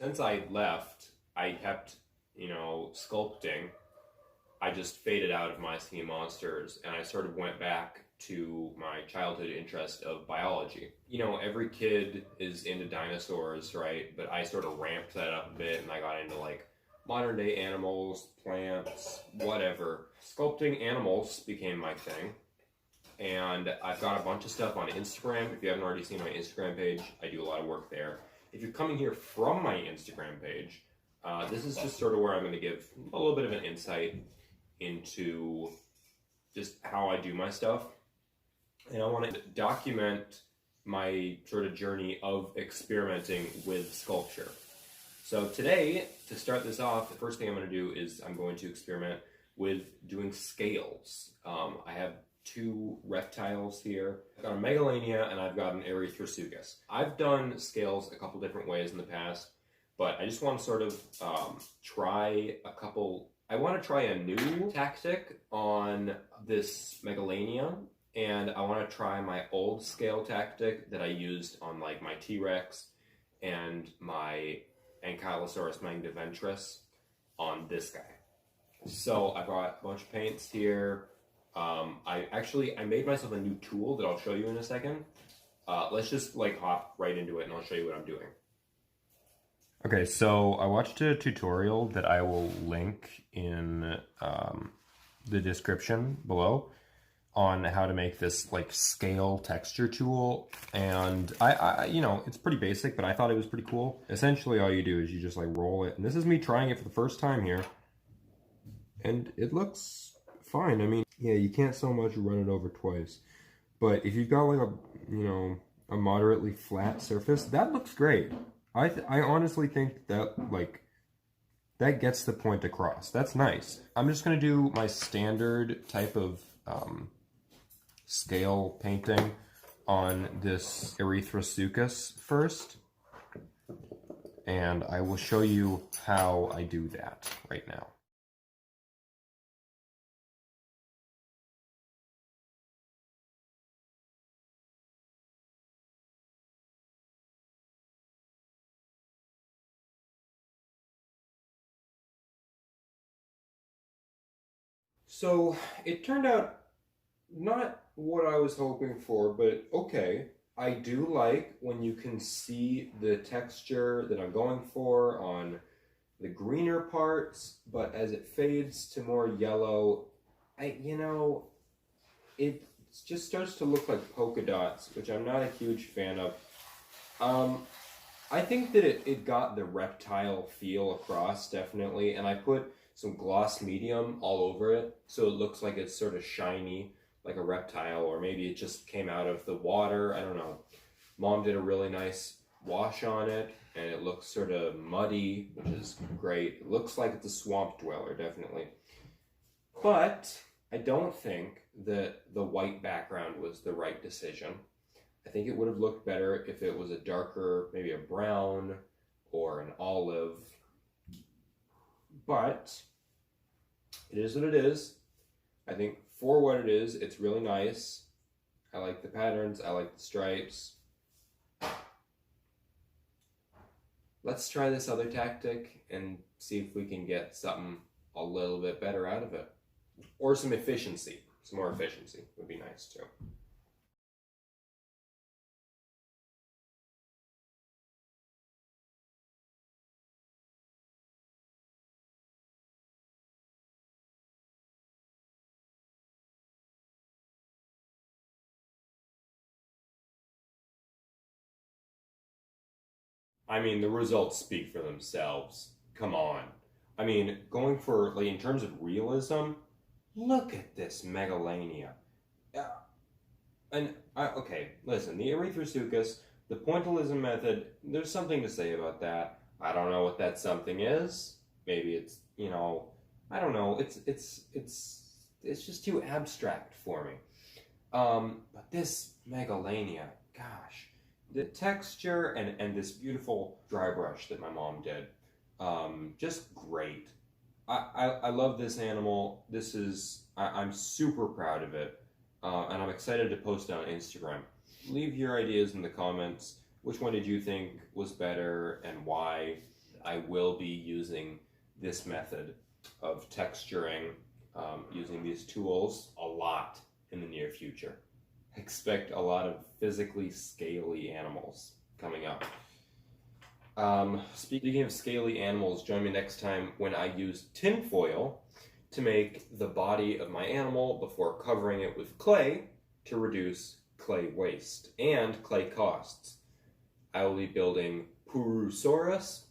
Since I left, I kept, sculpting. I just faded out of My Singing Monsters and I sort of went back to my childhood interest of biology. Every kid is into dinosaurs, right? But I sort of ramped that up a bit and I got into like modern day animals, plants, whatever. Sculpting animals became my thing. And I've got a bunch of stuff on Instagram. If you haven't already seen my Instagram page, I do a lot of work there. If you're coming here from my Instagram page, this is just sort of where I'm going to give a little bit of an insight into just how I do my stuff. And I want to document my sort of journey of experimenting with sculpture. So today, to start this off, the first thing I'm going to do is I'm going to experiment with doing scales. I have two reptiles here. I've got a Megalania and I've got an Erythroseuchus. I've done scales a couple different ways in the past, but I just want to sort of try a couple. I want to try a new tactic on this Megalania, and I want to try my old scale tactic that I used on like my T-Rex and my Ankylosaurus magnificus on this guy. So I brought a bunch of paints here. I made myself a new tool that I'll show you in a second. Let's just like hop right into it and I'll show you what I'm doing. Okay, so I watched a tutorial that I will link in the description below on how to make this like scale texture tool, and I it's pretty basic, but I thought it was pretty cool. Essentially all you do is you just like roll it, and this is me trying it for the first time here, and it looks fine. I mean, yeah, you can't so much run it over twice, but if you've got like a moderately flat surface, that looks great. I honestly think that that gets the point across. That's nice. I'm just gonna do my standard type of scale painting on this Erythroseuchus first, and I will show you how I do that right now. So it turned out not what I was hoping for, but okay. I do like when you can see the texture that I'm going for on the greener parts, but as it fades to more yellow, it just starts to look like polka dots, which I'm not a huge fan of. I think that it got the reptile feel across, definitely, and I put some gloss medium all over it, so it looks like it's sort of shiny, like a reptile, or maybe it just came out of the water, I don't know. Mom did a really nice wash on it, and it looks sort of muddy, which is great. It looks like it's a swamp dweller, definitely. But I don't think that the white background was the right decision. I think it would have looked better if it was a darker, maybe a brown or an olive. But it is what it is. I think for what it is, it's really nice. I like the patterns, I like the stripes. Let's try this other tactic and see if we can get something a little bit better out of it. Or some efficiency. Some more efficiency would be nice too. I mean, the results speak for themselves. Come on. I mean, going for, like, in terms of realism, look at this Megalania. Uh, okay, listen, the Erythroseuchus, the pointillism method, there's something to say about that. I don't know what that something is. Maybe it's, I don't know. It's just too abstract for me. But this Megalania, gosh, the texture and this beautiful dry brush that my mom did, just great. I love this animal. I'm super proud of it, and I'm excited to post it on Instagram. Leave your ideas in the comments. Which one did you think was better and why? I will be using this method of texturing, using these tools a lot in the near future. Expect a lot of physically scaly animals coming up. Speaking of scaly animals, join me next time when I use tin foil to make the body of my animal before covering it with clay to reduce clay waste and clay costs. I will be building Purosaurus.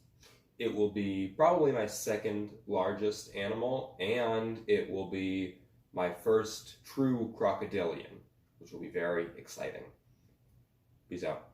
It will be probably my second largest animal, and it will be my first true crocodilian, which will be very exciting. Peace out.